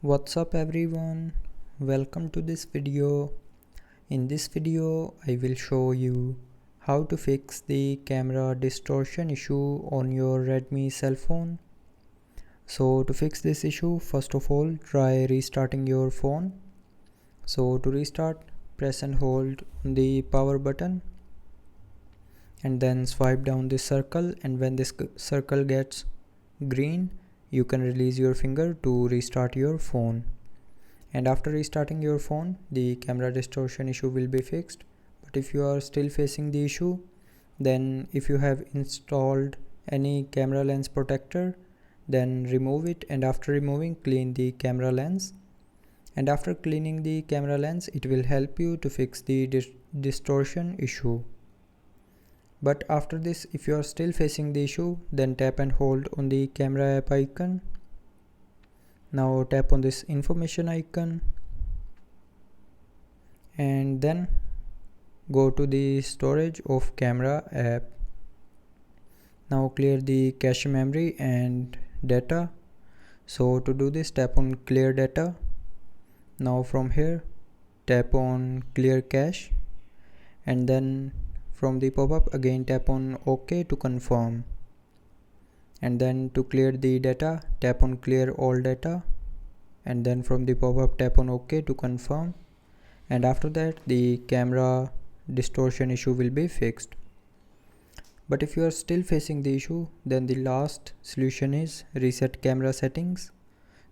What's up everyone, welcome to this video. In this video I will show you how to fix the camera distortion issue on your Redmi cell phone. So to fix this issue, first of all try restarting your phone. So to restart, press and hold the power button and then swipe down this circle, and when this circle gets green you can release your finger to restart your phone. And after restarting your phone, the camera distortion issue will be fixed. But if you are still facing the issue, then if you have installed any camera lens protector, then remove it, and after removing, clean the camera lens. And after cleaning the camera lens, it will help you to fix the distortion issue. But after this, if you are still facing the issue, then tap and hold on the camera app icon. Now tap on this information icon and then go to the storage of camera app. Now clear the cache memory and data. So to do this, tap on clear data. Now from here tap on clear cache, and then from the pop-up again tap on OK to confirm. And then to clear the data, tap on clear all data, and then from the pop-up tap on OK to confirm. And after that the camera distortion issue will be fixed. But if you are still facing the issue, then the last solution is reset camera settings.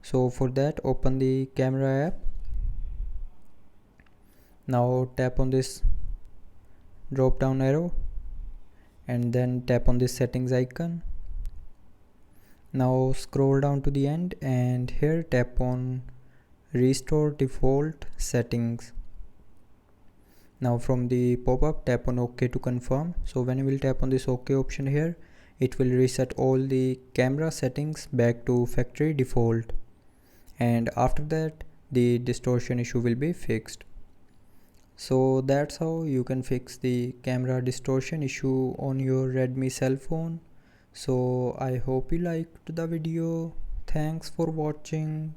So for that, open the camera app. Now tap on this drop down arrow and then tap on this settings icon. Now scroll down to the end and here tap on restore default settings. Now from the pop-up tap on OK to confirm. So when you will tap on this OK option here, it will reset all the camera settings back to factory default, and after that the distortion issue will be fixed. So that's how you can fix the camera distortion issue on your Redmi cell phone. So I hope you liked the video. Thanks for watching.